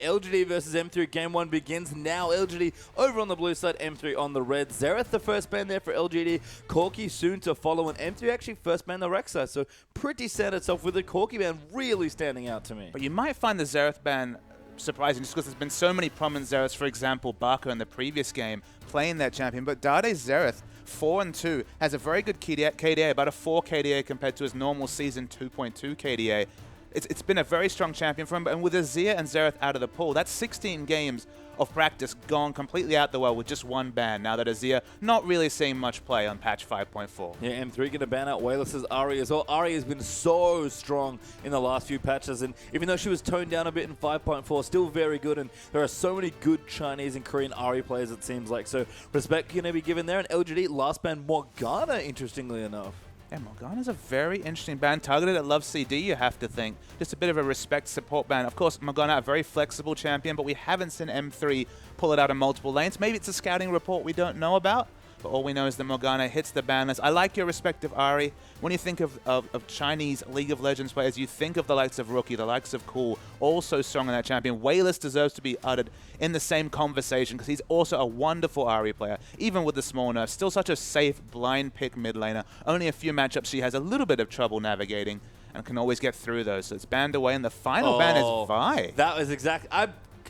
LGD versus M3, game 1 begins now. LGD over on the blue side, M3 on the red. Xerath the first ban there for LGD. Corki soon to follow, and M3 actually first ban the Rek'Sai, so pretty sad itself with the Corki ban really standing out to me. But you might find the Xerath ban surprising just because there's been so many prominent Xeraths, for example, Barker in the previous game playing that champion, but Dade's Xerath 4-2 has a very good KDA, about a 4 KDA compared to his normal season 2.2 KDA. It's been a very strong champion for him, and with Azir and Xerath out of the pool, that's 16 games of practice gone completely out the well with just one ban, now that Azir not really seeing much play on patch 5.4. Yeah, M3 going to ban out Wayless's Ahri as well. Ahri has been so strong in the last few patches, and even though she was toned down a bit in 5.4, still very good, and there are so many good Chinese and Korean Ahri players, it seems like. So respect going to be given there, and LGD last ban Morgana, interestingly enough. Yeah, Morgana's a very interesting ban. Targeted at Love CD, you have to think. Just a bit of a respect support ban. Of course, Morgana, a very flexible champion, but we haven't seen M3 pull it out in multiple lanes. Maybe it's a scouting report we don't know about, but all we know is that Morgana hits the ban list. I like your respective Ahri. When you think of Chinese League of Legends players, you think of the likes of Rookie, the likes of Cool, also strong in that champion. Wayless deserves to be uttered in the same conversation because he's also a wonderful Ahri player, even with the small nerfs. Still such a safe, blind pick mid laner. Only a few matchups she has a little bit of trouble navigating and can always get through those. So it's banned away, and the final ban is Vi. That was exactly...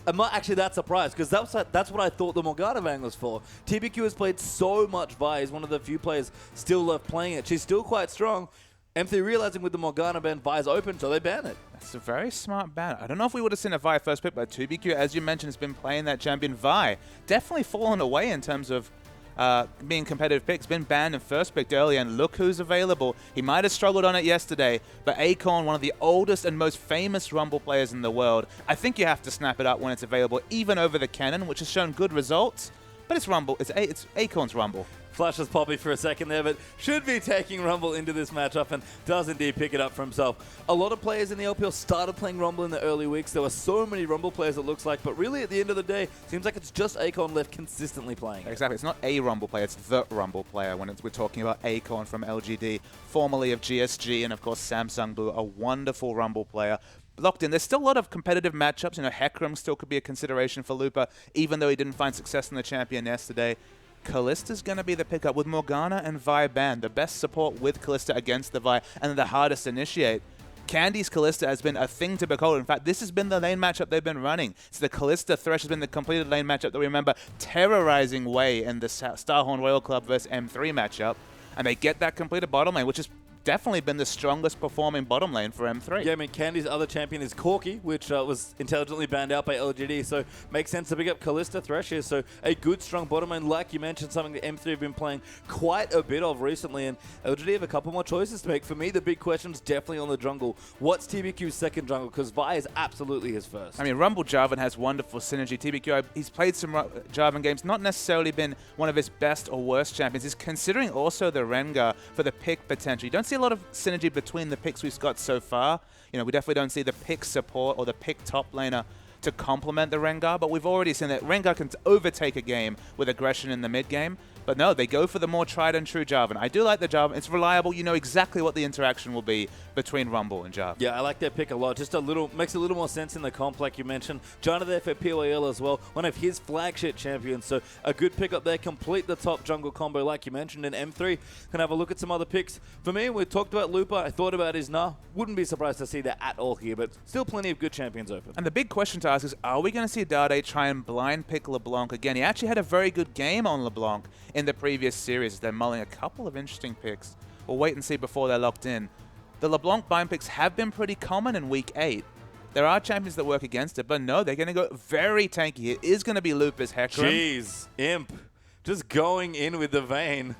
I'm not actually that surprised, because that's what I thought the Morgana ban was for. TBQ has played so much Vi. He's one of the few players still left playing it. She's still quite strong. M3 realizing with the Morgana ban, Vi's open, so they ban it. That's a very smart ban. I don't know if we would have seen a Vi first pick, but 2BQ, as you mentioned, has been playing that champion. Vi definitely fallen away in terms of being competitive picks, been banned and first picked early, and look who's available. He might have struggled on it yesterday, but Acorn, one of the oldest and most famous Rumble players in the world, I think you have to snap it up when it's available, even over the cannon, which has shown good results. But it's Rumble. It's Acorn's Rumble. Flashes Poppy for a second there, but should be taking Rumble into this matchup and does indeed pick it up for himself. A lot of players in the LPL started playing Rumble in the early weeks. There were so many Rumble players, it looks like, but really at the end of the day, seems like it's just Acorn left consistently playing. Exactly. It's not a Rumble player, it's the Rumble player when we're talking about Acorn from LGD, formerly of GSG, and of course Samsung Blue, a wonderful Rumble player. Locked in. There's still a lot of competitive matchups. You know, Hecarim still could be a consideration for Lupa, even though he didn't find success in the champion yesterday. Kalista's going to be the pickup with Morgana and Vi banned. The best support with Kalista against the Vi, and the hardest to initiate. Candy's Kalista has been a thing to behold. In fact, this has been the lane matchup they've been running. So the Kalista Thresh has been the completed lane matchup that we remember terrorizing Wei in the Starhorn Royal Club versus M3 matchup. And they get that completed bottom lane, which is definitely been the strongest performing bottom lane for M3. Yeah, I mean, Candy's other champion is Corki, which was intelligently banned out by LGD, so makes sense to pick up Kalista Thresh here. So a good, strong bottom lane, like you mentioned, something that M3 have been playing quite a bit of recently, and LGD have a couple more choices to make. For me, the big question is definitely on the jungle. What's TBQ's second jungle? Because Vi is absolutely his first. I mean, Rumble Jarvan has wonderful synergy. TBQ, he's played some Jarvan games, not necessarily been one of his best or worst champions. He's considering also the Rengar for the pick potential. You don't see a lot of synergy between the picks we've got so far. You know, we definitely don't see the pick support or the pick top laner to complement the Rengar, but we've already seen that Rengar can overtake a game with aggression in the mid game. But no, they go for the more tried and true Jarvan. I do like the Jarvan. It's reliable. You know exactly what the interaction will be between Rumble and Jarvan. Yeah, I like that pick a lot. Just makes a little more sense in the comp, like you mentioned. Jana there for PYL as well, one of his flagship champions. So a good pick up there. Complete the top jungle combo, like you mentioned. And M3 can have a look at some other picks. For me, we talked about Lupa. I thought about Isna. Wouldn't be surprised to see that at all here, but still plenty of good champions open. And the big question to ask is, are we going to see Dade try and blind pick LeBlanc again? He actually had a very good game on LeBlanc in the previous series. They're mulling a couple of interesting picks. We'll wait and see before they're locked in. The LeBlanc bind picks have been pretty common in week 8. There are champions that work against it, but no, they're going to go very tanky. It is going to be Lupus Hecarim. Jeez, Imp. Just going in with the Vayne.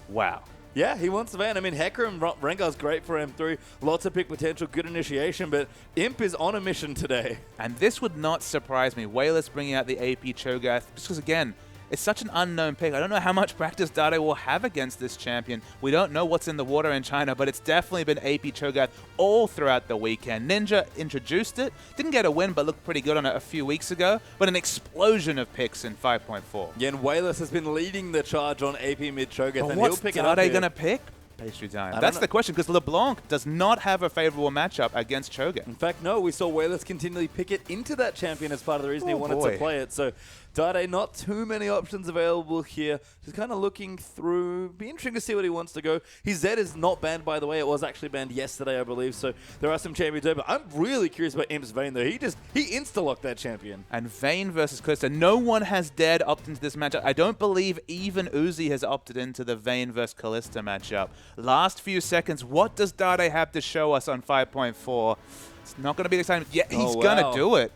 Wow. Yeah, he wants the Vayne. I mean, Hecarim Rengar's great for M3. Lots of pick potential, good initiation, but Imp is on a mission today. And this would not surprise me. Wayless bringing out the AP Cho'Gath, just because, again, it's such an unknown pick. I don't know how much practice Dade will have against this champion. We don't know what's in the water in China, but it's definitely been AP Cho'Gath all throughout the weekend. Ninja introduced it. Didn't get a win, but looked pretty good on it a few weeks ago. But an explosion of picks in 5.4. Yeah, and Wayless has been leading the charge on AP mid Cho'Gath, and what's he'll pick it up. Dade going to pick? Pastry time. That's the question, because LeBlanc does not have a favorable matchup against Cho'Gath. In fact, no, we saw Wayless continually pick it into that champion as part of the reason he wanted to play it. So Dade, not too many options available here. Just kind of looking through. Be interesting to see what he wants to go. His Z is not banned, by the way. It was actually banned yesterday, I believe. So there are some champions there. But I'm really curious about Imp's Vayne, though. He insta-locked that champion. And Vayne versus Kalista. No one has dared opt into this matchup. I don't believe even Uzi has opted into the Vayne versus Kalista matchup. Last few seconds, what does Dade have to show us on 5.4? It's not going to be exciting. Yeah, he's going to do it.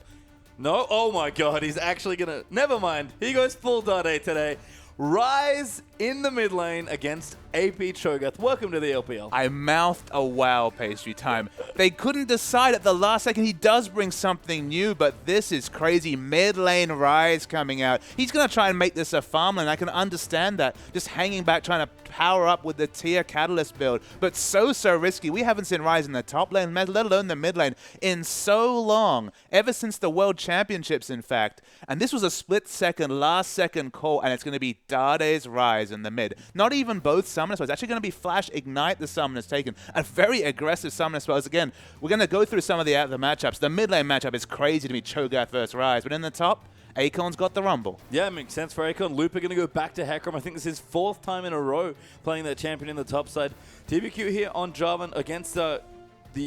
No, oh my god, he's actually going to... Never mind. He goes full Dade today. Rise in the mid lane against AP Cho'Gath. Welcome to the LPL. I mouthed a wow, Pastry time. They couldn't decide at the last second. He does bring something new, but this is crazy. Mid lane Rise coming out. He's going to try and make this a farm lane. I can understand that. Just hanging back, trying to power up with the tier Catalyst build. But so risky. We haven't seen Rise in the top lane, let alone the mid lane, in so long. Ever since the World Championships, in fact. And this was a split-second, last-second call, and it's going to be Dade's Rise in the mid. Not even both summoners, it's actually going to be Flash Ignite the summoners taken. A very aggressive summoner spells. Again, we're going to go through some of the matchups. The mid lane matchup is crazy to me, Cho'Gath versus Rise. But in the top, Akon's got the Rumble. Yeah, it makes sense for Akon. Looper going to go back to Hecarim. I think this is his 4th time in a row playing that champion in the top side. TBQ here on Jarvan against the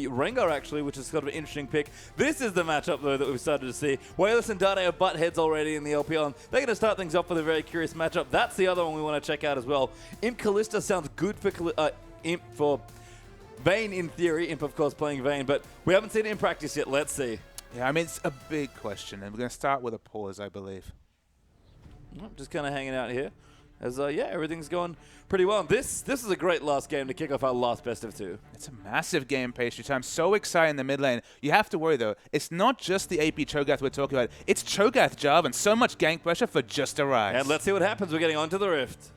Rengar, actually, which is sort of an interesting pick. This is the matchup, though, that we've started to see. Wayless and Dade are butt heads already in the LPL, and they're going to start things off with a very curious matchup. That's the other one we want to check out as well. Imp Kalista sounds good for Imp for Vayne in theory. Imp, of course, playing Vayne, but we haven't seen it in practice yet. Let's see. Yeah, I mean, it's a big question, and we're going to start with a pause, I believe. Just kind of hanging out here. As, yeah, everything's going pretty well. This is a great last game to kick off our last best of 2. It's a massive game, Pastry time. So exciting in the mid lane. You have to worry, though. It's not just the AP Cho'Gath we're talking about. It's Cho'Gath Jarvan. So much gank pressure for just a Rise. And let's see what happens. We're getting onto the Rift.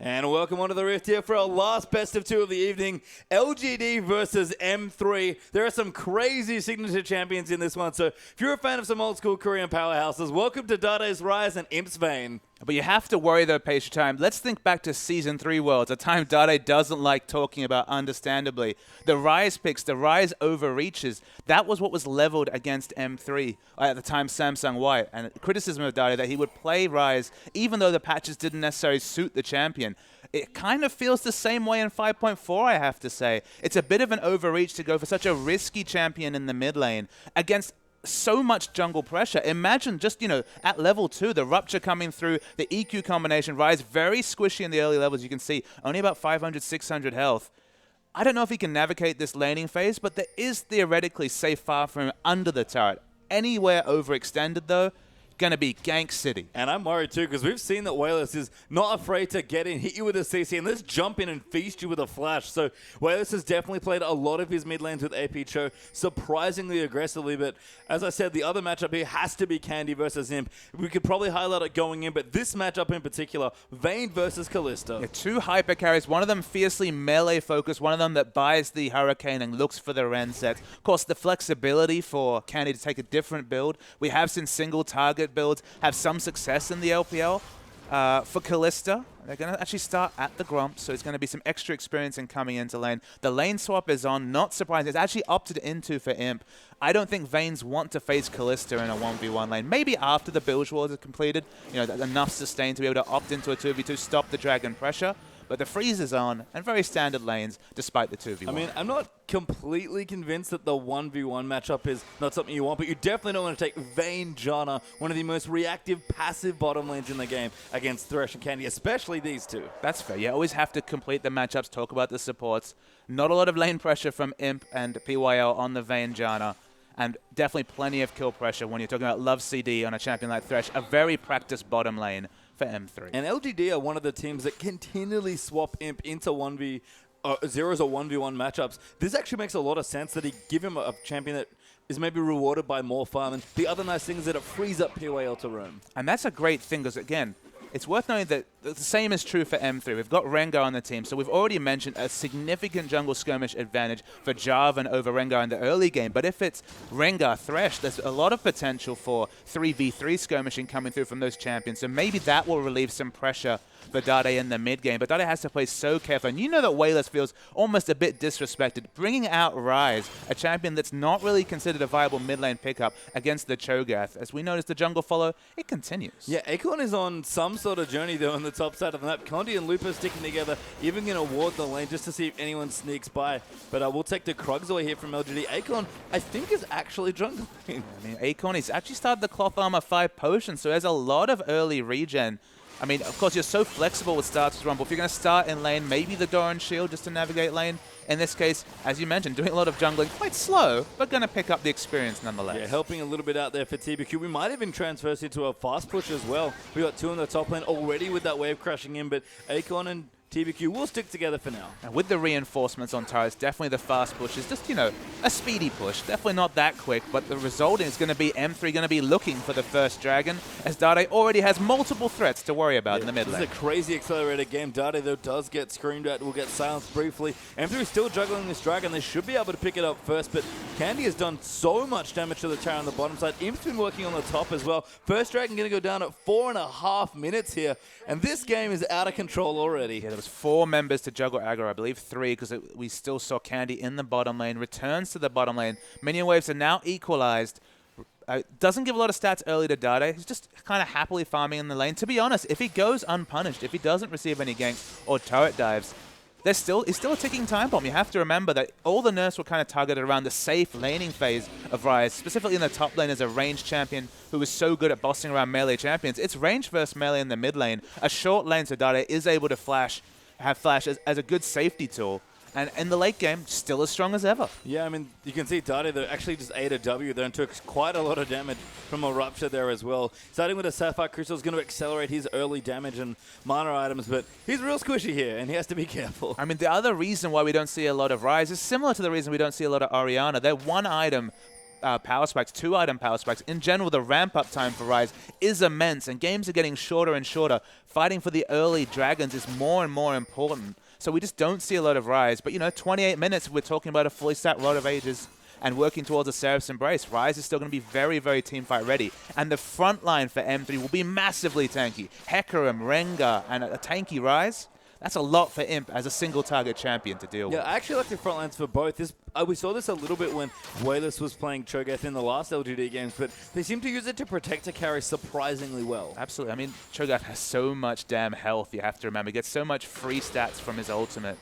And welcome onto the Rift here for our last best of 2 of the evening. LGD versus M3. There are some crazy signature champions in this one, so if you're a fan of some old school Korean powerhouses, welcome to Dade's Rise and Imp's Vayne. But you have to worry, though, Pastry time. Let's think back to Season 3 Worlds, a time Dade doesn't like talking about, understandably. The Rise picks, the Rise overreaches, that was what was leveled against M3 at the time, Samsung White. And criticism of Dade that he would play Rise even though the patches didn't necessarily suit the champion. It kind of feels the same way in 5.4, I have to say. It's a bit of an overreach to go for such a risky champion in the mid lane against so much jungle pressure. Imagine just, at level 2, the Rupture coming through, the EQ combination, Rise very squishy in the early levels. You can see only about 500, 600 health. I don't know if he can navigate this laning phase, but there is theoretically safe far from him under the turret. Anywhere overextended, though, going to be Gank City. And I'm worried too, because we've seen that Wayless is not afraid to get in, hit you with a CC, and let's jump in and feast you with a flash. So Wayless has definitely played a lot of his mid lanes with AP Cho, surprisingly aggressively. But as I said, the other matchup here has to be Candy versus Imp. We could probably highlight it going in, but this matchup in particular, Vayne versus Kalista. Yeah, 2 hyper carries, one of them fiercely melee focused, one of them that buys the Hurricane and looks for the Ren set. Of course, the flexibility for Candy to take a different build. We have seen single target builds have some success in the LPL. For Kalista, they're going to actually start at the Grump, so it's going to be some extra experience in coming into lane. The lane swap is on, not surprising. It's actually opted into for Imp. I don't think Vaynes want to face Kalista in a 1v1 lane. Maybe after the Bilge Wars are completed, enough sustain to be able to opt into a 2v2, stop the Dragon pressure. But the freeze is on, and very standard lanes, despite the 2v1. I mean, I'm not completely convinced that the 1v1 matchup is not something you want, but you definitely don't want to take Vayne Janna, one of the most reactive, passive bottom lanes in the game, against Thresh and Candy, especially these 2. That's fair. You always have to complete the matchups, talk about the supports. Not a lot of lane pressure from Imp and PYL on the Vayne Janna, and definitely plenty of kill pressure when you're talking about Love CD on a champion like Thresh, a very practiced bottom lane for M3. And LGD are one of the teams that continually swap Imp into 1v0s or 1v1 matchups. This actually makes a lot of sense that he give him a champion that is maybe rewarded by more farm. And the other nice thing is that it frees up PYL to roam. And that's a great thing because, again, it's worth noting that the same is true for M3. We've got Rengar on the team, so we've already mentioned a significant jungle skirmish advantage for Jarvan over Rengar in the early game. But if it's Rengar Thresh, there's a lot of potential for 3v3 skirmishing coming through from those champions. So maybe that will relieve some pressure for Dade in the mid game. But Dade has to play so careful. And you know that Wayless feels almost a bit disrespected, bringing out Ryze, a champion that's not really considered a viable mid lane pickup against the Cho'Gath. As we notice the jungle follow, it continues. Yeah, Acorn is on some sort of journey though on the top side of the map. Condi and Lupa sticking together, even going to ward the lane just to see if anyone sneaks by. But we'll take the Krugs away here from LGD. Acorn, I think, is actually jungling. I mean, Acorn, he's actually started the Cloth Armor 5 potion, so there's a lot of early regen. I mean, of course, you're so flexible with starts with Rumble. If you're going to start in lane, maybe the Doran Shield just to navigate lane. In this case, as you mentioned, doing a lot of jungling, quite slow, but going to pick up the experience nonetheless. Yeah, helping a little bit out there for TBQ. We might even transfer into a fast push as well. We got 2 in the top lane already with that wave crashing in, but Acorn and TBQ will stick together for now. And with the reinforcements on turrets, definitely the fast push is just, you know, a speedy push. Definitely not that quick, but the result is going to be M3 going to be looking for the first dragon, as Dade already has multiple threats to worry about in the mid lane. This is a crazy accelerated game. Dade, though, does get screamed at. Will get silenced briefly. M3 is still juggling this dragon. They should be able to pick it up first, but Candy has done so much damage to the tower on the bottom side. Imp's been working on the top as well. First dragon going to go down at 4.5 minutes here, and this game is out of control already. Yeah, there was 4 members to juggle aggro, I believe 3, because we still saw Candy in the bottom lane, returns to the bottom lane. Minion waves are now equalized. Doesn't give a lot of stats early to Dade. He's just kind of happily farming in the lane. To be honest, if he goes unpunished, if he doesn't receive any ganks or turret dives, it's still a ticking time bomb. You have to remember that all the nerfs were kind of targeted around the safe laning phase of Ryze, specifically in the top lane as a ranged champion who is so good at bossing around melee champions. It's range versus melee in the mid lane. A short lane, so Dade is able to have flash as a good safety tool. And in the late game, still as strong as ever. Yeah, I mean, you can see Dade, they actually just ate a W there and took quite a lot of damage from a Rupture there as well. Starting with a Sapphire Crystal is going to accelerate his early damage and mana items, but he's real squishy here, and he has to be careful. I mean, the other reason why we don't see a lot of Ryze is similar to the reason we don't see a lot of Orianna. They're 1-item power spikes, 2-item power spikes. In general, the ramp-up time for Ryze is immense, and games are getting shorter and shorter. Fighting for the early dragons is more and more important. So we just don't see a lot of Ryze. But, you know, 28 minutes, we're talking about a fully stat Rod of Ages and working towards a Seraph's Embrace. Ryze is still going to be very, very teamfight ready. And the front line for M3 will be massively tanky. Hecarim, Rengar, and a tanky Ryze. That's a lot for Imp as a single-target champion to deal with. Yeah, I actually like the front lines for both. We saw this a little bit when Wayless was playing Cho'Gath in the last LGD games, but they seem to use it to protect a carry surprisingly well. Absolutely. I mean, Cho'Gath has so much damn health, you have to remember. He gets so much free stats from his ultimate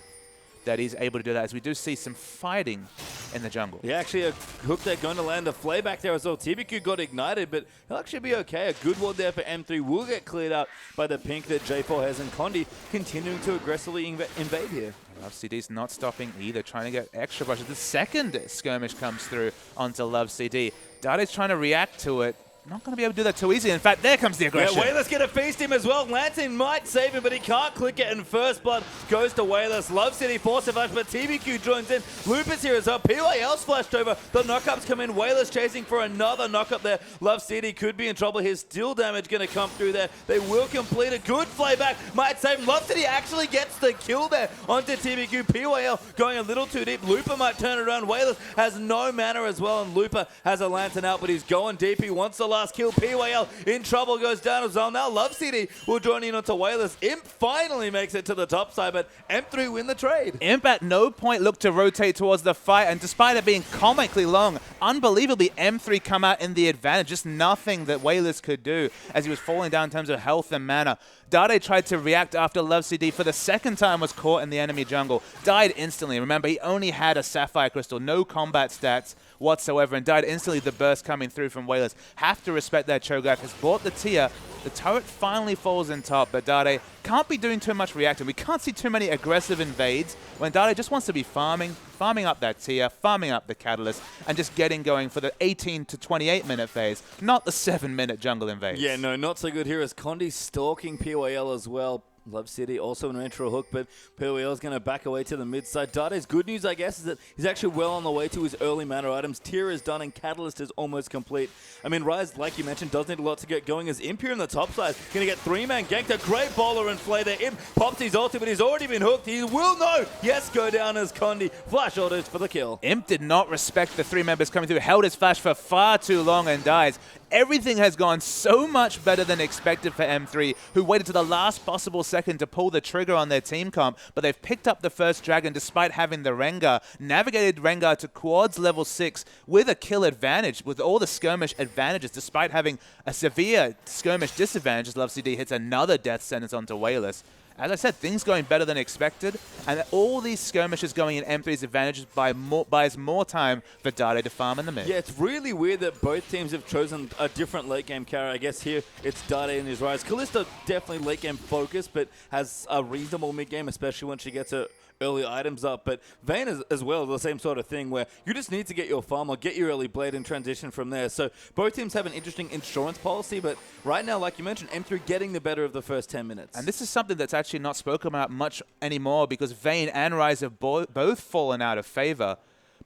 that he's able to do that, as we do see some fighting in the jungle. Yeah, actually a hook there going to land a flay back there as well. TBQ got ignited, but he'll actually be okay. A good ward there for M3 will get cleared out by the pink that J4 has, and Condi continuing to aggressively invade here. Love CD's not stopping either, trying to get extra brushes. The second skirmish comes through onto Love CD. Dade's trying to react to it. Not going to be able to do that too easy. In fact, there comes the aggression. Yeah, Wayless going to feast him as well. Lantern might save him, but he can't click it, and first blood goes to Wayless. Love City force a flash, but TBQ joins in. Lupus here as well. PYL's flashed over. The knockups come in. Wayless chasing for another knockup there. Love City could be in trouble. His still damage going to come through there. They will complete a good playback. Might save him. Love City actually gets the kill there onto TBQ. PYL going a little too deep. Lupa might turn it around. Wayless has no mana as well, and Lupa has a Lantern out, but he's going deep. He wants the last kill. PYL in trouble, goes down as well. Now Love City will join in onto Wayless. Imp finally makes it to the top side, but M3 win the trade. Imp at no point looked to rotate towards the fight, and despite it being comically long, unbelievably M3 come out in the advantage. Just nothing that Wayless could do as he was falling down in terms of health and mana. Dade tried to react after Love CD for the second time, was caught in the enemy jungle. Died instantly. Remember, he only had a Sapphire Crystal, no combat stats whatsoever, and died instantly. The burst coming through from Wayless. Have to respect that. Cho'Gath has bought the tier. The turret finally falls in top, but Dade can't be doing too much reacting. We can't see too many aggressive invades when Dade just wants to be farming up that tier, farming up the catalyst, and just getting going for the 18 to 28 minute phase, not the 7-minute jungle invades. Yeah, no, not so good here as Condi stalking PYL as well. Love City also an intro hook, but PYL is going to back away to the mid side. Dade's good news, I guess, is that he's actually well on the way to his early mana items. Tier is done and Catalyst is almost complete. I mean, Ryze, like you mentioned, does need a lot to get going as Imp here in the top side. Going to get 3-man ganked. A great bowler and play there. Imp pops his ulti, but he's already been hooked. He will know. Yes, go down as Condi. Flash orders for the kill. Imp did not respect the 3 members coming through, held his flash for far too long and dies. Everything has gone so much better than expected for M3, who waited to the last possible second to pull the trigger on their team comp, but they've picked up the first dragon despite having the Rengar, navigated Rengar to quads level 6 with a kill advantage, with all the skirmish advantages, despite having a severe skirmish disadvantage as LoveCD hits another death sentence onto Wayless. As I said, things going better than expected, and all these skirmishes going in M3's advantages buys more time for Dade to farm in the mid. Yeah, it's really weird that both teams have chosen a different late game carry. I guess here it's Dade and his Rise. Kalista definitely late game focused, but has a reasonable mid game, especially when she gets her early items up. But Vayne is as well the same sort of thing where you just need to get your farm or get your early blade and transition from there. So both teams have an interesting insurance policy, but right now, like you mentioned, M3 getting the better of the first 10 minutes. And this is something that's actually not spoken about much anymore because Vayne and Rise have both fallen out of favor.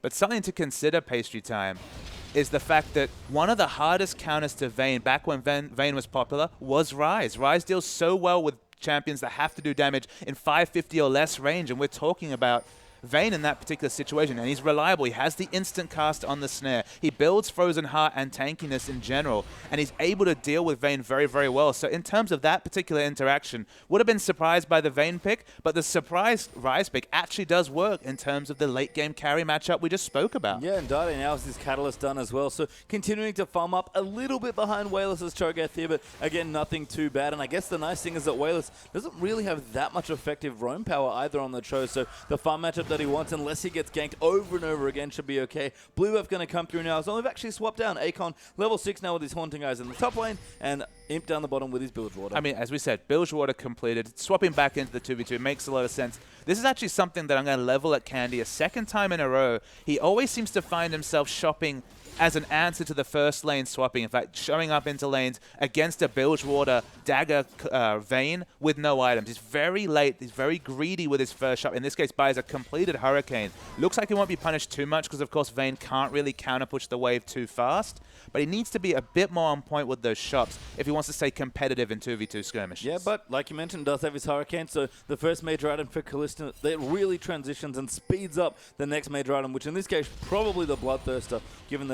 But something to consider, Pastry Time, is the fact that one of the hardest counters to Vayne back when Vayne was popular was Rise. Rise deals so well with champions that have to do damage in 550 or less range, and we're talking about Vayne in that particular situation, and he's reliable. He has the instant cast on the snare. He builds Frozen Heart and tankiness in general, and he's able to deal with Vayne very, very well. So in terms of that particular interaction, would have been surprised by the Vayne pick, but the surprise Rise pick actually does work in terms of the late game carry matchup we just spoke about. Yeah, and Dade now has his Catalyst done as well, so continuing to farm up a little bit behind Wayless's Cho'Gath here, but again, nothing too bad. And I guess the nice thing is that Wayless doesn't really have that much effective roam power either on the Cho, so the farm matchup that he wants, unless he gets ganked over and over again, should be okay. Blue Buff going to come through now, so they've actually swapped down Akon, level 6 now with his Haunting Eyes in the top lane, and Imp down the bottom with his Bilgewater. I mean, as we said, Bilgewater completed. Swapping back into the 2v2 makes a lot of sense. This is actually something that I'm going to level at Candy a second time in a row. He always seems to find himself shopping as an answer to the first lane swapping. In fact, showing up into lanes against a Bilgewater Dagger Vayne with no items. He's very late. He's very greedy with his first shot. In this case, buys a completed Hurricane. Looks like he won't be punished too much because, of course, Vayne can't really counter-push the wave too fast. But he needs to be a bit more on point with those shots if he wants to stay competitive in 2v2 skirmishes. Yeah, but like you mentioned, does have his Hurricane, so the first major item for Kalista, that really transitions and speeds up the next major item, which in this case, probably the Bloodthirster, given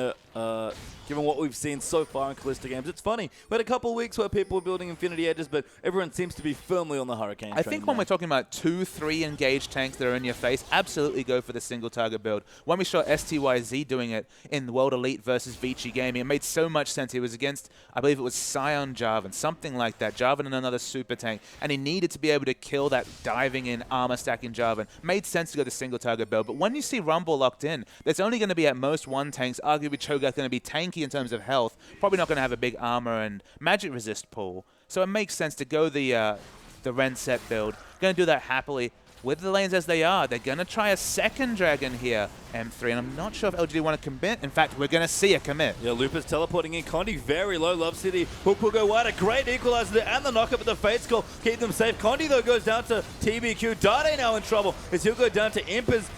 what we've seen so far in Kalista games. It's funny, we had a couple of weeks where people were building Infinity Edges, but everyone seems to be firmly on the Hurricane train. I think when we're talking about 2-3 engaged tanks that are in your face, absolutely go for the single target build. When we saw STYZ doing it in World Elite versus Vici Gaming, it made so much sense. He was against, I believe it was Scion Jarvan, something like that. Jarvan and another super tank, and he needed to be able to kill that diving in, armor stacking Jarvan. Made sense to go the single target build, but when you see Rumble locked in, there's only going to be at most one tanks, arguably Cho'Gath going to be tanky in terms of health, probably not going to have a big armor and magic resist pool. So it makes sense to go the Ren set build. Going to do that happily. With the lanes as they are, they're going to try a second dragon here, M3, and I'm not sure if LGD want to commit. In fact, we're going to see a commit. Yeah, Lupa's teleporting in. Condi very low. Love City. Hook will go wide. A great equalizer there, and the knockup at the Fate Skull. Keep them safe. Condi, though, goes down to TBQ. Dade now in trouble as he'll go down to Impers.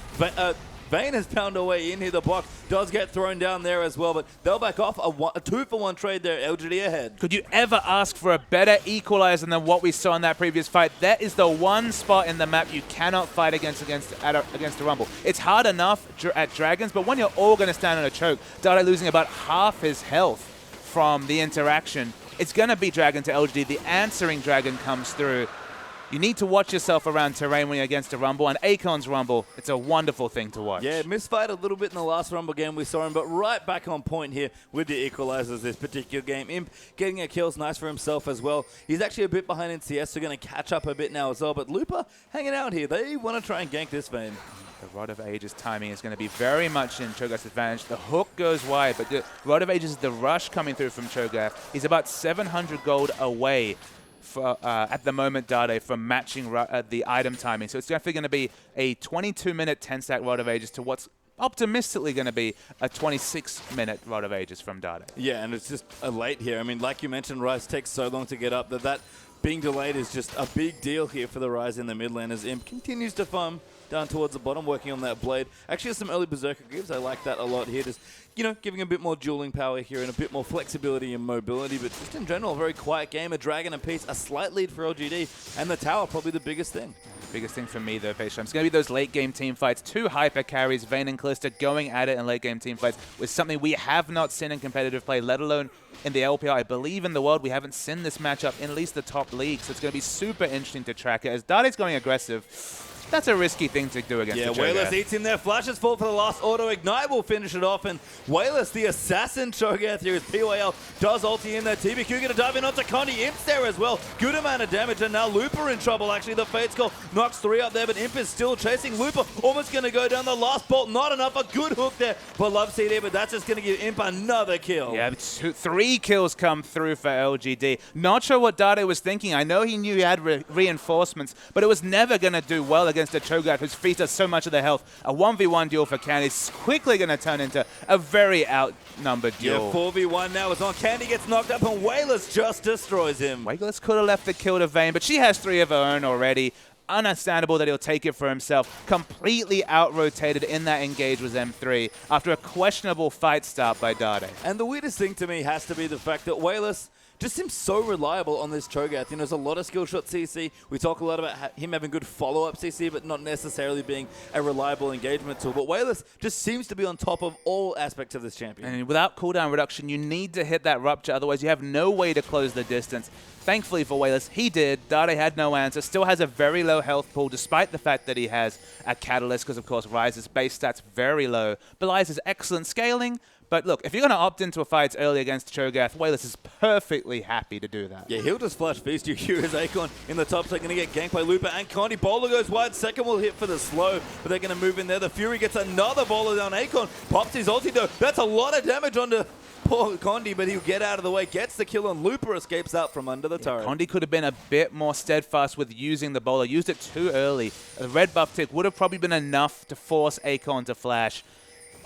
Vayne has found a way in here. The block does get thrown down there as well, but they'll back off. A 2-for-1 trade there. LGD ahead. Could you ever ask for a better equalizer than what we saw in that previous fight? That is the one spot in the map you cannot fight against the Rumble. It's hard enough at Dragons, but when you're all going to stand on a choke, Dade losing about half his health from the interaction, it's going to be Dragon to LGD. The answering Dragon comes through. You need to watch yourself around terrain when you're against a Rumble, and Akon's Rumble, it's a wonderful thing to watch. Yeah, misfired a little bit in the last Rumble game we saw him, but right back on point here with the equalizers this particular game. Imp getting a kill's nice for himself as well. He's actually a bit behind in CS, so going to catch up a bit now as well, but Lupa hanging out here. They want to try and gank this Vayne. The Rod of Ages timing is going to be very much in Cho'Gath's advantage. The hook goes wide, but the Rod of Ages is the rush coming through from Cho'Gath. He's about 700 gold away at the moment, Dade, from matching the item timing. So it's definitely going to be a 22-minute 10-stack Rod of Ages to what's optimistically going to be a 26-minute Rod of Ages from Dade. Yeah, and it's just a late here. I mean, like you mentioned, Rise takes so long to get up that being delayed is just a big deal here for the Rise in the mid lane as Imp continues to farm down towards the bottom, working on that blade. Actually has some early Berserker gives. I like that a lot here. Just, you know, giving a bit more dueling power here and a bit more flexibility and mobility. But just in general, a very quiet game. A dragon apiece, a slight lead for LGD, and the tower probably the biggest thing. Biggest thing for me, though, Patient, it's going to be those late-game team fights. Two hyper carries, Vayne and Kalista, going at it in late-game team fights with something we have not seen in competitive play, let alone in the LPL. I believe in the world we haven't seen this matchup in at least the top league, so it's going to be super interesting to track it. As Dade's going aggressive, that's a risky thing to do against the Cho'Gath. Wayless eats in there. Flashes fall for the last auto ignite. Will finish it off. And Wayless, the assassin Cho'Gath here, as PYL does ulti in there. TBQ going to dive in onto Condi. Imp's there as well. Good amount of damage. And now Looper in trouble. Actually, the Fate Skull knocks 3 up there, but Imp is still chasing. Looper almost going to go down the last bolt. Not enough. A good hook there for Love CD, but that's just going to give Imp another kill. Yeah, 3 kills come through for LGD. Not sure what Dade was thinking. I know he knew he had reinforcements, but it was never going to do well against a Cho'Gath whose feet does so much of the health. A 1v1 duel for Candy is quickly going to turn into a very outnumbered duel. Yeah, 4v1 now is on. Candy gets knocked up and Wayless just destroys him. Wayless could have left the kill to Vayne, but she has 3 of her own already. Understandable that he'll take it for himself. Completely out-rotated in that engage with M3 after a questionable fight start by Dade. And the weirdest thing to me has to be the fact that Wayless just seems so reliable on this Cho'Gath. You know, there's a lot of skill shot CC. We talk a lot about him having good follow-up CC, but not necessarily being a reliable engagement tool. But Wayless just seems to be on top of all aspects of this champion. And without cooldown reduction, you need to hit that rupture. Otherwise, you have no way to close the distance. Thankfully for Wayless, he did. Dade had no answer. Still has a very low health pool, despite the fact that he has a Catalyst, because, of course, Ryze's base stats very low. Belies is excellent scaling. But look, if you're going to opt into a fight early against Cho'Gath, Wayless is perfectly happy to do that. Yeah, he'll just flash Feast you. Here is Acorn in the top, so they're going to get ganked by Looper and Condi. Bowler goes wide. Second will hit for the slow, but they're going to move in there. The Fury gets another bowler down. Acorn pops his ulti though. That's a lot of damage onto poor Condi, but he'll get out of the way. Gets the kill on Looper, escapes out from under the turret. Condi could have been a bit more steadfast with using the bowler. Used it too early. The red buff tick would have probably been enough to force Acorn to flash.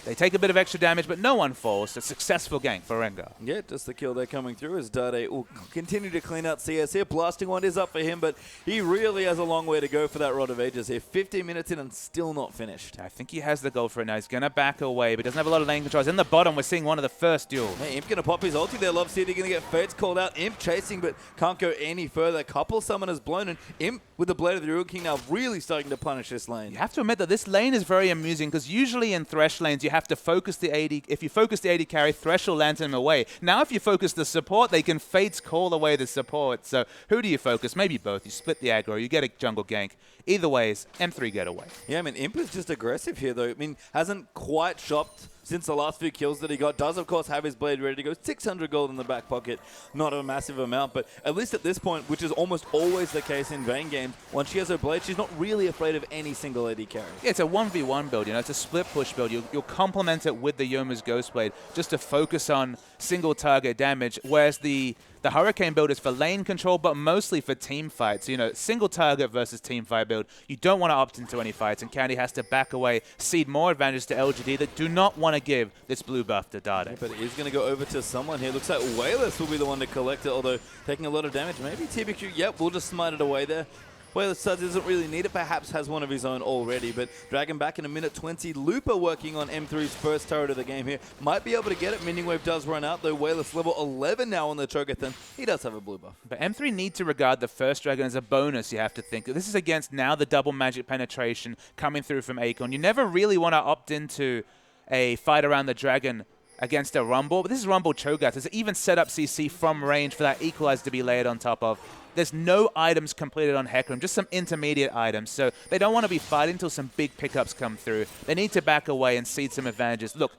They take a bit of extra damage, but no one falls. A successful gank for Rengar. Yeah, just the kill there coming through as Dade will continue to clean out CS here. Blasting one is up for him, but he really has a long way to go for that Rod of Ages here. 15 minutes in and still not finished. I think he has the gold for it now. He's going to back away, but doesn't have a lot of lane controls. In the bottom, we're seeing one of the first duels. Hey, Imp going to pop his ulti there. Love City going to get Fates called out. Imp chasing, but can't go any further. Couple summoners blown, and Imp with the Blade of the Ruin King now really starting to punish this lane. You have to admit that this lane is very amusing because usually in Thresh lanes, you have to focus the AD. If you focus the AD carry, Thresh will lantern him away. Now if you focus the support, they can Fates call away the support. So who do you focus? Maybe both. You split the aggro, you get a jungle gank. Either ways, M3 get away. Yeah, I mean, Imp is just aggressive here, though. I mean, hasn't quite shopped since the last few kills that he got. Does, of course, have his blade ready to go. 600 gold in the back pocket. Not a massive amount, but at least at this point, which is almost always the case in Vayne games, once she has her blade, she's not really afraid of any single AD carry. Yeah, it's a 1v1 build, you know. It's a split push build. You'll complement it with the Yoma's Ghost Blade just to focus on single target damage, whereas the Hurricane build is for lane control, but mostly for team fights. You know, single target versus team fight build. You don't want to opt into any fights, and Candy has to back away, cede more advantage to LGD that do not want to give this blue buff to Dade. Yeah, but it is going to go over to someone here. Looks like Wayless will be the one to collect it, although taking a lot of damage. Maybe TBQ, yep, we'll just smite it away there. Wayless doesn't really need it, perhaps has one of his own already, but Dragon back in a minute 20. Looper working on M3's first turret of the game here. Might be able to get it. Minion Wave does run out, though. Wayless level 11 now on the Cho'Gath, and he does have a blue buff. But M3 need to regard the first Dragon as a bonus, you have to think. This is against now the double magic penetration coming through from Acorn. You never really want to opt into a fight around the Dragon against a Rumble, but this is Rumble Cho'Gath. There's even set up CC from range for that Equalizer to be layered on top of. There's no items completed on Hecarim, just some intermediate items. So they don't want to be fighting until some big pickups come through. They need to back away and cede some advantages. Look,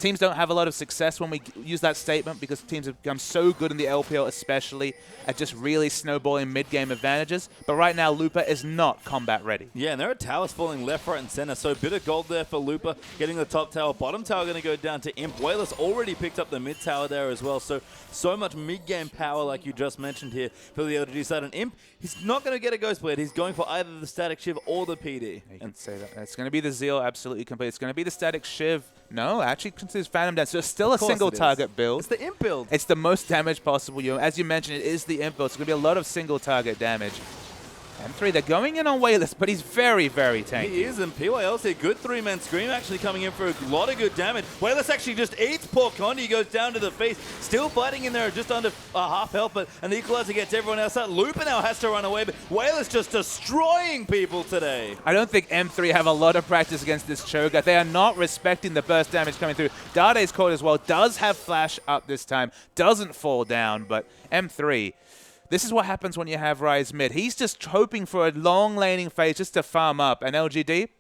teams don't have a lot of success when we use that statement because teams have become so good in the LPL especially at just really snowballing mid-game advantages. But right now, Looper is not combat ready. Yeah, and there are towers falling left, right, and center. So a bit of gold there for Looper, getting the top tower. Bottom tower going to go down to Imp. Wayless already picked up the mid tower there as well. So much mid-game power like you just mentioned here for the LGD side. And Imp, he's not going to get a Ghost Blade. He's going for either the Static Shiv or the PD. You can say that. It's going to be the Zeal, absolutely complete. It's going to be the Static Shiv No, actually considers Phantom Dance. So it's still a Of course single it is. target build. It's the imp build. It's the most damage possible. As you mentioned, it is the imp build. So it's going to be a lot of single target damage. M3, they're going in on Wayless, but he's very, very tanky. He is, and PYL's here. Good three-man scream actually coming in for a lot of good damage. Wayless actually just eats poor Condi, goes down to the face. Still fighting in there, just under half health, but an equalizer gets everyone else out. Looper now has to run away, but Wayless just destroying people today. I don't think M3 have a lot of practice against this Cho'Gath. They are not respecting the burst damage coming through. Dade's caught as well, does have flash up this time, doesn't fall down, but M3... This is what happens when you have Ryze mid. He's just hoping for a long laning phase just to farm up. And LGD,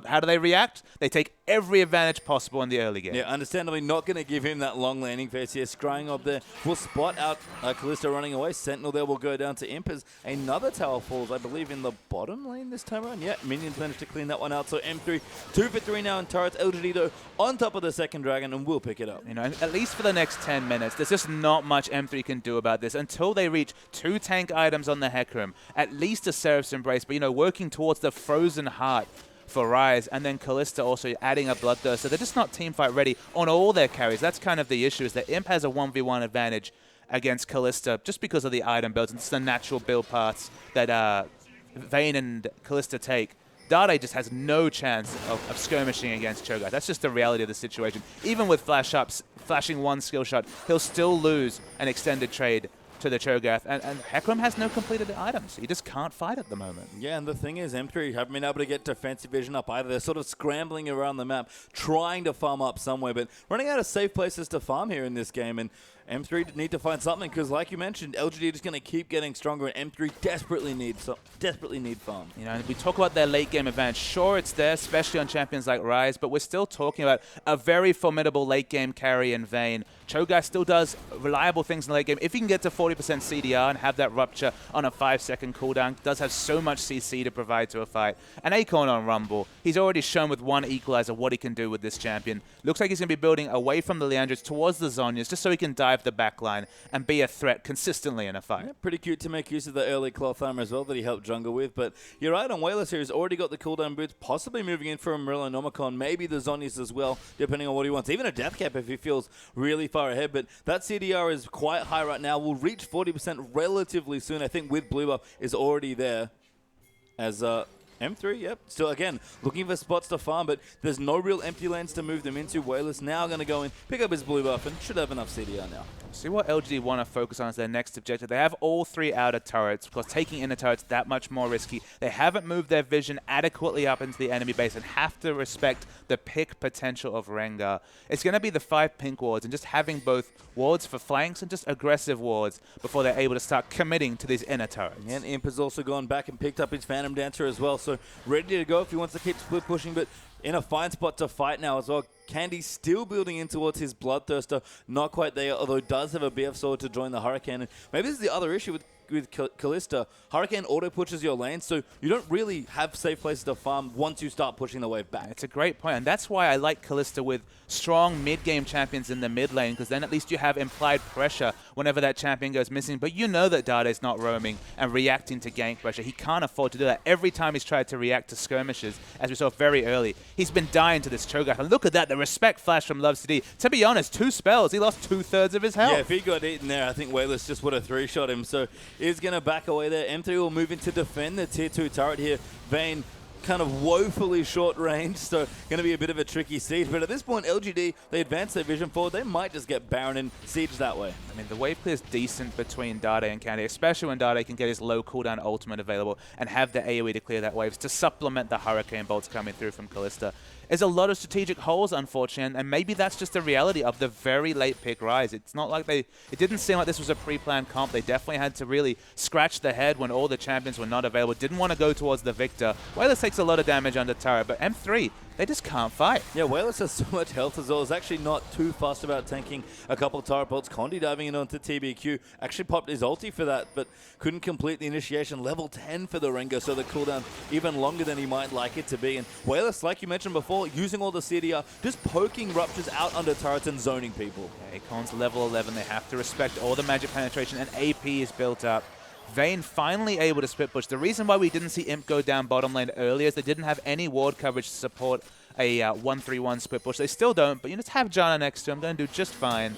how do they react? They take every advantage possible in the early game. Yeah, understandably not going to give him that long landing phase here. Scrying up there will spot out Kalista running away. Sentinel there will go down to Imp as another tower falls, I believe, in the bottom lane this time around. Yeah, minions managed to clean that one out. So M3, 2 for 3 now in turrets. LGD, though, on top of the second dragon, and will pick it up. You know, at least for the next 10 minutes, there's just not much M3 can do about this until they reach 2 tank items on the Hecarim. At least a Seraph's Embrace, but, you know, working towards the Frozen Heart for Ryze, and then Kalista also adding a Bloodthirst. So they're just not teamfight ready on all their carries. That's kind of the issue, is that Imp has a 1v1 advantage against Kalista just because of the item builds and just the natural build paths that Vayne and Kalista take. Dade just has no chance of skirmishing against Cho'Gath. That's just the reality of the situation. Even with flash ups, flashing one skill shot, he'll still lose an extended trade to the Cho'Gath, and Hecarim has no completed items. He just can't fight at the moment. Yeah, and the thing is, M3 haven't been able to get defensive vision up either. They're sort of scrambling around the map, trying to farm up somewhere, but running out of safe places to farm here in this game, and M3 need to find something, because like you mentioned, LGD is going to keep getting stronger, and M3 desperately need farm. You know, we talk about their late game advantage. Sure, it's there, especially on champions like Ryze, but we're still talking about a very formidable late game carry in Vayne. Cho'Gath still does reliable things in the late game. If he can get to 40% CDR and have that rupture on a 5-second cooldown, does have so much CC to provide to a fight. And Acorn on Rumble, he's already shown with one equalizer what he can do with this champion. Looks like he's going to be building away from the Leandros towards the Zhonya's, just so he can dive the backline and be a threat consistently in a fight. Yeah, pretty cute to make use of the early cloth armor as well that he helped jungle with, but you're right on Wayless here. He's already got the cooldown boots, possibly moving in for a Marilla Nomicon, maybe the Zhonya's as well, depending on what he wants. Even a death cap if he feels really far ahead, but that CDR is quite high right now. Will reach 40% relatively soon. I think with blue buff is already there as M3, yep. Still, again, looking for spots to farm, but there's no real empty lanes to move them into. Wayless now going to go in, pick up his blue buff, and should have enough CDR now. See what LGD want to focus on as their next objective. They have all 3 outer turrets, because taking inner turrets that much more risky. They haven't moved their vision adequately up into the enemy base and have to respect the pick potential of Rengar. It's going to be the 5 pink wards and just having both wards for flanks and just aggressive wards before they're able to start committing to these inner turrets. And Imp has also gone back and picked up his Phantom Dancer as well, so ready to go if he wants to keep split pushing, but in a fine spot to fight now as well. Candy still building in towards his Bloodthirster. Not quite there, although does have a BF sword to join the Hurricane. And maybe this is the other issue with Kalista. Hurricane auto pushes your lane, so you don't really have safe places to farm once you start pushing the wave back. It's a great point, and that's why I like Kalista with strong mid-game champions in the mid lane, because then at least you have implied pressure whenever that champion goes missing. But you know that Dade's not roaming and reacting to gank pressure. He can't afford to do that. Every time he's tried to react to skirmishes, as we saw very early, he's been dying to this Cho'Gath. And look at that, the respect flash from Loves2D. To be honest, 2 spells, he lost 2/3 of his health. Yeah, if he got eaten there, I think Wayless just would have 3-shot him. So he's going to back away there. M3 will move in to defend the tier 2 turret here. Vayne kind of woefully short range, so going to be a bit of a tricky siege. But at this point, LGD, they advance their vision forward. They might just get Baron and siege that way. I mean, the wave clear is decent between Dade and Candy, especially when Dade can get his low cooldown ultimate available and have the AoE to clear that waves to supplement the Hurricane bolts coming through from Kalista. There's a lot of strategic holes, unfortunately, and maybe that's just the reality of the very late pick Ryze. It's not like it didn't seem like this was a pre-planned comp. They definitely had to really scratch the head when all the champions were not available. Didn't want to go towards the victor. Wayless takes a lot of damage under turret, but M3, they just can't fight. Yeah, Wayless has so much health as well. Is actually not too fussed about tanking a couple of turret bolts. Condi diving in onto TBQ. Actually popped his ulti for that, but couldn't complete the initiation. Level 10 for the Rengar, so the cooldown even longer than he might like it to be. And Wayless, like you mentioned before, using all the CDR, just poking ruptures out under turrets and zoning people. Yeah, Acorn's level 11. They have to respect all the magic penetration, and AP is built up. Vayne finally able to split push. The reason why we didn't see Imp go down bottom lane earlier is they didn't have any ward coverage to support a 1-3-1 split push. They still don't, but you just have Janna next to him, going to do just fine.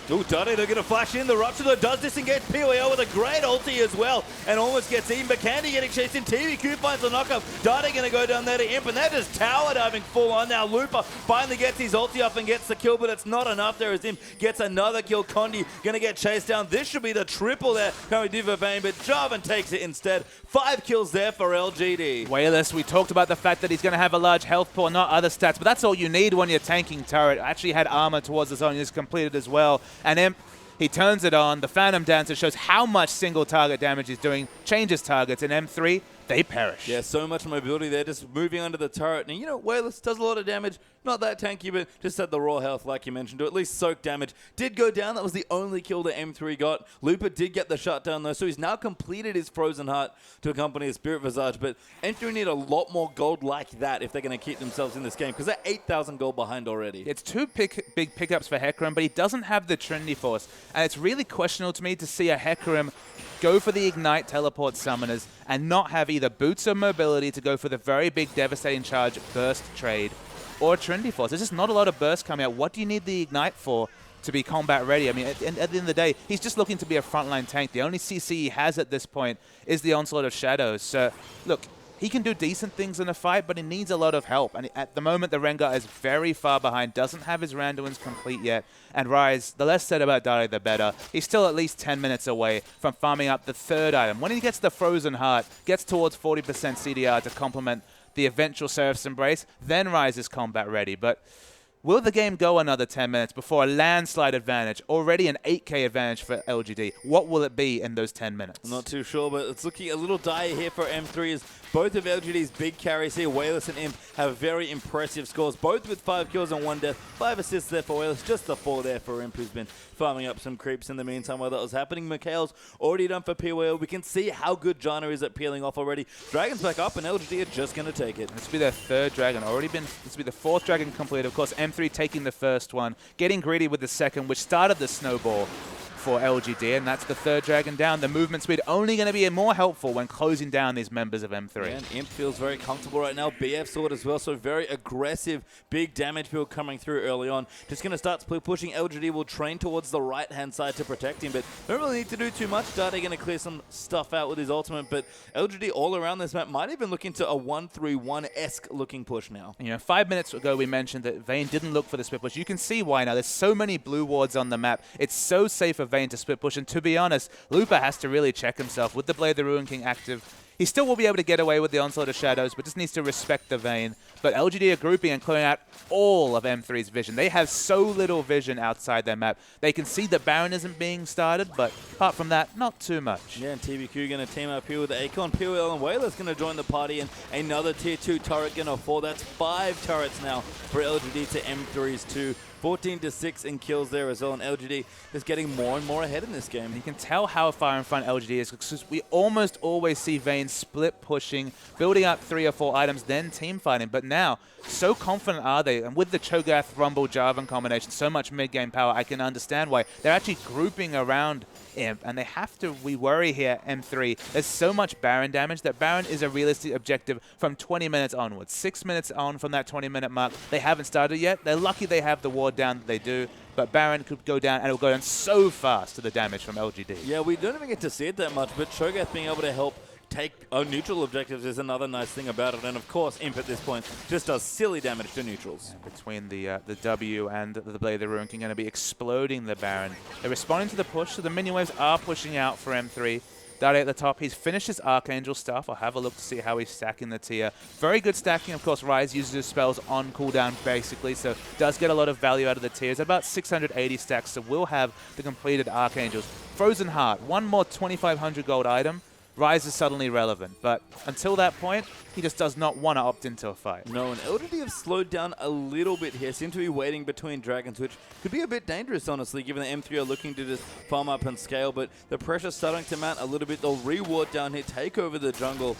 Ooh, Dade, they're going to flash in. The Rupture, though, does disengage POL with a great ulti as well, and almost gets eaten, but Candy getting chased in. TVQ finds the knockup. Dade going to go down there to Imp, and they're just tower diving full on now. Looper finally gets his ulti up and gets the kill, but it's not enough there as Imp gets another kill. Condi going to get chased down. This should be the triple there coming to Vayne, but Jarvan takes it instead. 5 kills there for LGD. Wayless, we talked about the fact that he's going to have a large health pool, not other stats, but that's all you need when you're tanking turret. Actually had armor towards the zone, he's completed as well. And Imp, he turns it on. The Phantom Dancer shows how much single target damage he's doing, changes targets, and M3, they perish. Yeah, so much mobility there, just moving under the turret. And you know, Wayless does a lot of damage. Not that tanky, but just had the raw health, like you mentioned, to at least soak damage. Did go down. That was the only kill that M3 got. Looper did get the shutdown, though, so he's now completed his Frozen Heart to accompany his Spirit Visage. But M3 need a lot more gold like that if they're going to keep themselves in this game, because they're 8,000 gold behind already. It's two big pickups for Hecarim, but he doesn't have the Trinity Force. And it's really questionable to me to see a Hecarim go for the Ignite Teleport Summoners and not have either Boots or Mobility to go for the very big Devastating Charge Burst trade or Trinity Force. There's just not a lot of bursts coming out. What do you need the Ignite for to be combat ready? I mean, at the end of the day, he's just looking to be a frontline tank. The only CC he has at this point is the Onslaught of Shadows. So, look, he can do decent things in a fight, but he needs a lot of help. And at the moment, the Rengar is very far behind, doesn't have his Randuins complete yet. And Rise, the less said about Dade, the better. He's still at least 10 minutes away from farming up the 3rd item. When he gets the Frozen Heart, gets towards 40% CDR to complement the eventual Seraph's Embrace, then Rise is combat ready. But will the game go another 10 minutes before a landslide advantage, already an 8k advantage for LGD? What will it be in those 10 minutes? I'm not too sure, but it's looking a little dire here for M3 as both of LGD's big carries here, Wayless and Imp, have very impressive scores, both with 5 kills and 1 death. 5 assists there for Wayless, just the 4 there for Imp, who's been farming up some creeps in the meantime while that was happening. Mikhail's already done for POL. We can see how good Janna is at peeling off already. Dragon's back up, and LGD are just going to take it. This will be their 3rd dragon. This will be the 4th dragon complete. Of course, M3 taking the first one, getting greedy with the second, which started the snowball for LGD, and that's the 3rd dragon down. The movement speed only going to be more helpful when closing down these members of M3. Yeah, and Imp feels very comfortable right now. BF sword as well, so very aggressive, big damage build coming through early on. Just going to start split pushing. LGD will train towards the right-hand side to protect him, but don't really need to do too much. Dade going to clear some stuff out with his ultimate, but LGD all around this map might even look into a 1-3-1-esque looking push now. You know, 5 minutes ago we mentioned that Vayne didn't look for the split push. You can see why now. There's so many blue wards on the map. It's so safe for Vayne to split push, and to be honest, Looper has to really check himself with the Blade of the Ruin King active. He still will be able to get away with the Onslaught of Shadows, but just needs to respect the Vayne. But LGD are grouping and clearing out all of M3's vision. They have so little vision outside their map. They can see that Baron isn't being started, but apart from that, not too much. Yeah, and TBQ going to team up here with Akon, POL, and Wayless going to join the party, and another Tier 2 turret going to fall. That's 5 turrets now for LGD to M3's 2. 14-6 in kills there as well, and LGD is getting more and more ahead in this game. You can tell how far in front LGD is, because we almost always see Vayne split pushing, building up 3 or 4 items, then team fighting. But now, so confident are they, and with the Cho'Gath, Rumble, Jarvan combination, so much mid-game power, I can understand why. They're actually grouping around Imp, and they have to, we worry here, M3. There's so much Baron damage that Baron is a realistic objective from 20 minutes onwards. 6 minutes on from that 20-minute mark, they haven't started yet. They're lucky they have the ward down that they do, but Baron could go down, and it'll go down so fast to the damage from LGD. Yeah, we don't even get to see it that much, but Cho'Gath being able to help take neutral objectives is another nice thing about it. And of course, Imp at this point just does silly damage to neutrals. Yeah, between the W and the Blade of the Ruin King, going to be exploding the Baron. They're responding to the push, so the minion waves are pushing out for M3. Dade at the top. He's finished his Archangel stuff. I'll have a look to see how he's stacking the tier. Very good stacking. Of course, Rise uses his spells on cooldown, basically, so does get a lot of value out of the tiers. About 680 stacks, so we'll have the completed Archangels. Frozen Heart, one more 2,500 gold item. Rise is suddenly relevant, but until that point, he just does not want to opt into a fight. No, and LGD have slowed down a little bit here. Seem to be waiting between dragons, which could be a bit dangerous, honestly, given that M3 are looking to just farm up and scale, but the pressure's starting to mount a little bit. They'll re-ward down here, take over the jungle,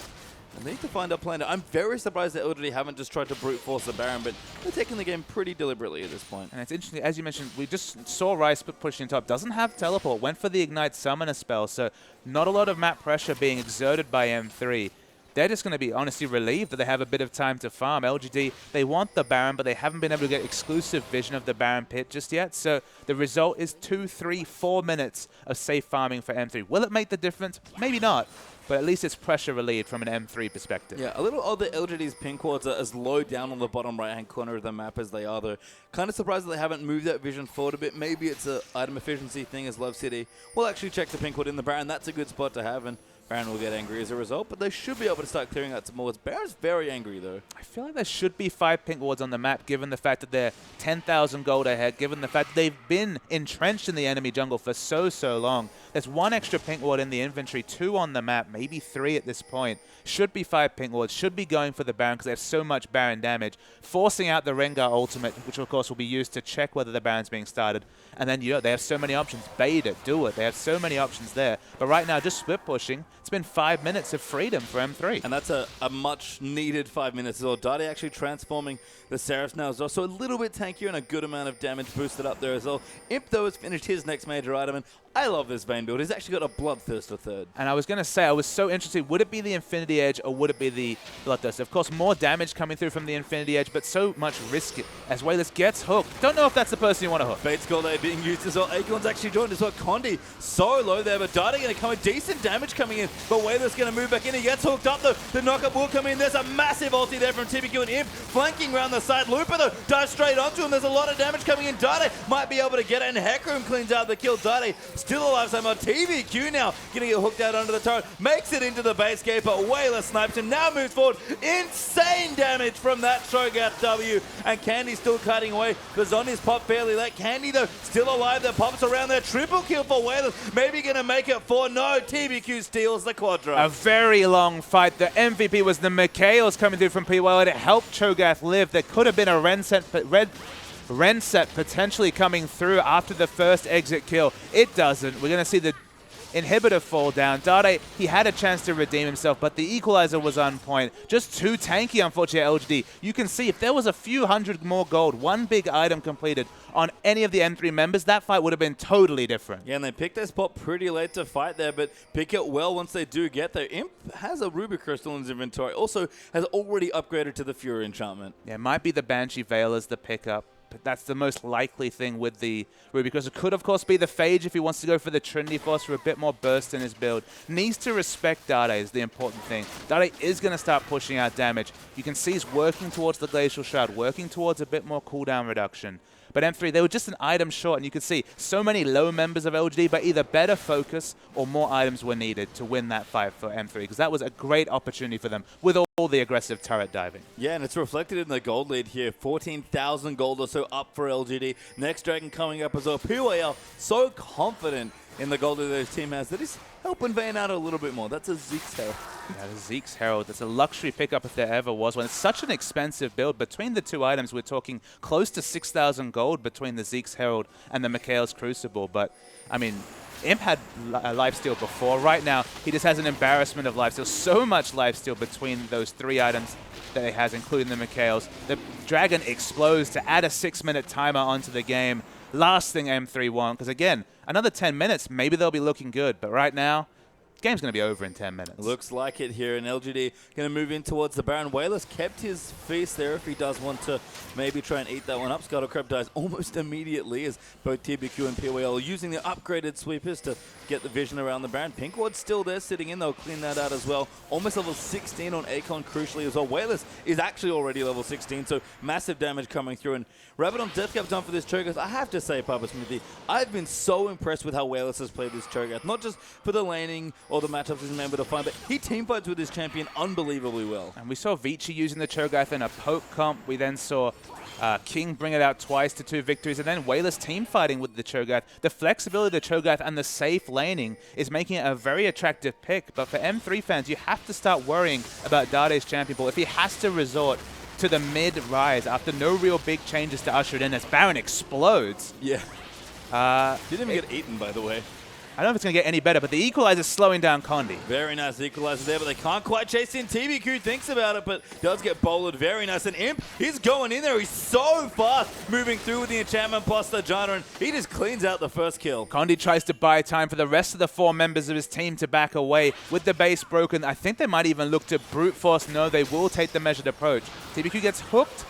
and they need to find a plan. I'm very surprised that LGD haven't just tried to brute force the Baron, but they're taking the game pretty deliberately at this point. And it's interesting, as you mentioned, we just saw Rise pushing top. Doesn't have teleport, went for the Ignite Summoner spell, so not a lot of map pressure being exerted by M3. they're just going to be honestly relieved that they have a bit of time to farm. LGD, they want the Baron, but they haven't been able to get exclusive vision of the Baron pit just yet. So the result is 2, 3, 4 minutes of safe farming for M3. Will it make the difference? Maybe not. But at least it's pressure relieved from an M3 perspective. Yeah, a little odd that LGD's pin cords are as low down on the bottom right-hand corner of the map as they are, though. Kind of surprised that they haven't moved that vision forward a bit. Maybe it's an item efficiency thing as Love City. We'll actually check the pin cord in the Baron. That's a good spot to have, and Baron will get angry as a result, but they should be able to start clearing out some wards. Baron's very angry, though. I feel like there should be 5 pink wards on the map, given the fact that they're 10,000 gold ahead, given the fact that they've been entrenched in the enemy jungle for so long. There's 1 extra pink ward in the inventory, 2 on the map, maybe 3 at this point. Should be 5 pink wards, should be going for the Baron because they have so much Baron damage, forcing out the Rengar ultimate, which of course will be used to check whether the Baron's being started. And then, they have so many options. Bait it, do it. They have so many options there. But right now, just split pushing. It's been 5 minutes of freedom for M3. And that's a much needed 5 minutes as well. Dade actually transforming the Seraphs now as well. So a little bit tankier and a good amount of damage boosted up there as well. Imp, though, has finished his next major item. And I love this Vayne build. He's actually got a Bloodthirster third. And I was going to say, I was so interested, would it be the Infinity Edge or would it be the Bloodthirster? Of course, more damage coming through from the Infinity Edge, but so much risk as Wayless gets hooked. Don't know if that's the person you want to hook. Bait's Gold A being used as well. Acorn's actually joined as well. Condi so low there, but Dade going to come in. Decent damage coming in, but Wayless going to move back in. He gets hooked up though. The knockup will come in. There's a massive ulti there from TBQ and Imp flanking around the side. Looper though dives straight onto him. There's a lot of damage coming in. Dade might be able to get it, and Heckroom cleans out the kill. Dade still alive somehow. TBQ now going to get hooked out under the turret. Makes it into the base gate, but Wayless snipes him. Now moves forward. Insane damage from that Cho'Gath W, and Candy still cutting away. The zombies pop fairly late. Candy though still alive. That pops around there. Triple kill for Wayless. Maybe going to make it 4. No, TBQ steals the quadra. A very long fight. The MVP was the Mikhails coming through from PYL, and it helped Cho'Gath live. There could have been a Renset potentially coming through after the first exit kill. It doesn't. We're going to see the inhibitor fall down. Dade, he had a chance to redeem himself, but the equalizer was on point. Just too tanky, unfortunately, LGD. You can see if there was a few hundred more gold, 1 big item completed on any of the M3 members, that fight would have been totally different. Yeah, and they picked their spot pretty late to fight there, but pick it well once they do get there. Imp has a Ruby Crystal in his inventory. Also has already upgraded to the Fury enchantment. Yeah, it might be the Banshee Veil as the pickup. But that's the most likely thing with the Ruby Crystal. It could, of course, be the Phage if he wants to go for the Trinity Force for a bit more burst in his build. Needs to respect Dade is the important thing. Dade is going to start pushing out damage. You can see he's working towards the Glacial Shroud, working towards a bit more cooldown reduction. But M3, they were just an item short, and you could see so many low members of LGD, but either better focus or more items were needed to win that fight for M3, because that was a great opportunity for them with all the aggressive turret diving. Yeah, and it's reflected in the gold lead here. 14,000 gold or so up for LGD. Next Dragon coming up as well. PYL so confident in the gold that his team has that he's helping Vayne out a little bit more. That's a Zeke's Herald. Yeah, the Zeke's Herald. That's a luxury pickup if there ever was one. It's such an expensive build. Between the 2 items, we're talking close to 6,000 gold between the Zeke's Herald and the Mikhail's Crucible. But, I mean, Imp had lifesteal before. Right now, he just has an embarrassment of lifesteal. So much lifesteal between those 3 items that he has, including the Mikhail's. The Dragon explodes to add a 6-minute timer onto the game. Last thing M3 want, because again, another 10 minutes, maybe they'll be looking good. But right now, the game's going to be over in 10 minutes. Looks like it here, and LGD going to move in towards the Baron. Wayless kept his feast there if he does want to maybe try and eat that one up. Scuttlecrab dies almost immediately as both TBQ and PYL are using the upgraded sweepers to get the vision around the Baron. Pinkward's still there sitting in. They'll clean that out as well. Almost level 16 on Akon crucially as well. Wayless is actually already level 16, so massive damage coming through. And Rabadon Deathcap's done for this Cho'Gath. I have to say, Papa Smithy, I've been so impressed with how Wayless has played this Cho'Gath. Not just for the laning or the matchups he's been able to find, but he teamfights with his champion unbelievably well. And we saw Vici using the Cho'Gath in a poke comp. We then saw King bring it out twice to 2 victories, and then Wayless team fighting with the Cho'Gath. The flexibility of the Cho'Gath and the safe laning is making it a very attractive pick. But for M3 fans, you have to start worrying about Dade's champion ball. If he has to resort to the mid-rise after no real big changes to usher it in as Baron explodes. Yeah. Didn't even get eaten, by the way. I don't know if it's going to get any better, but the equalizer is slowing down Condi. Very nice equalizer there, but they can't quite chase in. TBQ thinks about it, but does get bowled very nice. And Imp, he's going in there. He's so fast moving through with the enchantment plus the Jana, and he just cleans out the first kill. Condi tries to buy time for the rest of the 4 members of his team to back away. With the base broken, I think they might even look to brute force. No, they will take the measured approach. TBQ gets hooked.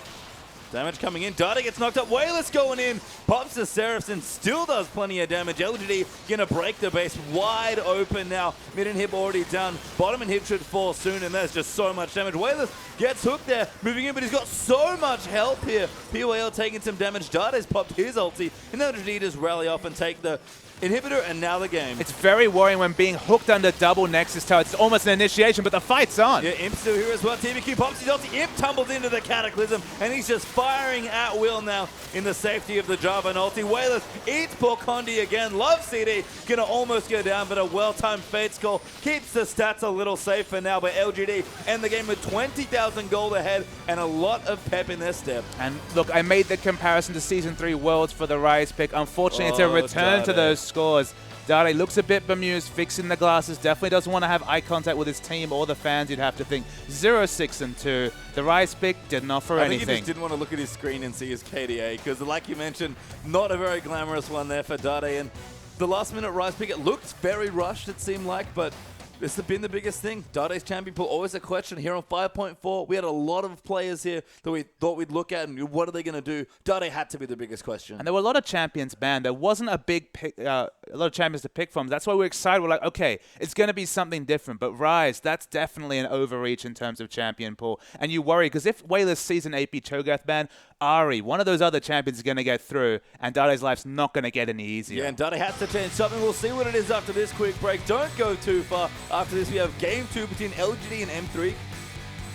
Damage coming in. Dada gets knocked up. Wayless going in. Pops the Seraphs and still does plenty of damage. LGD going to break the base wide open now. Mid and hip already done. Bottom and hip should fall soon, and there's just so much damage. Wayless gets hooked there, moving in, but he's got so much help here. PYL taking some damage. Dada's popped his ulti, and LGD just rally off and take the inhibitor, and now the game. It's very worrying when being hooked under double Nexus Tower. It's almost an initiation, but the fight's on. Yeah, Imp's still here as well. TBQ pops his ulti. Imp tumbles into the Cataclysm, and he's just firing at will now in the safety of the Java and ulti. Wayless eats poor Condi again. Love CD. Gonna almost go down, but a well-timed Fate Skull keeps the stats a little safer now, but LGD end the game with 20,000 gold ahead and a lot of pep in their step. And look, I made the comparison to Season 3 Worlds for the Rise pick. Unfortunately, it's a return to those scores. Dade looks a bit bemused, fixing the glasses. Definitely doesn't want to have eye contact with his team or the fans, you'd have to think. 0-6-2. The Rise pick didn't offer anything. I think he just didn't want to look at his screen and see his KDA, because like you mentioned, not a very glamorous one there for Dade. And the last minute Rise pick, it looked very rushed, it seemed like, but this has been the biggest thing. Dade's champion pool, always a question here on 5.4. We had a lot of players here that we thought we'd look at and what are they going to do? Dade had to be the biggest question. And there were a lot of champions banned. There wasn't a big pick, a lot of champions to pick from. That's why we're excited. We're like, okay, it's going to be something different. But Rise, that's definitely an overreach in terms of champion pool. And you worry, because if Wayless sees an AP Cho'Gath ban, Ari, one of those other champions is going to get through, and Dade's life's not going to get any easier. Yeah, and Dade has to change something. We'll see what it is after this quick break. Don't go too far. After this, we have Game 2 between LGD and M3.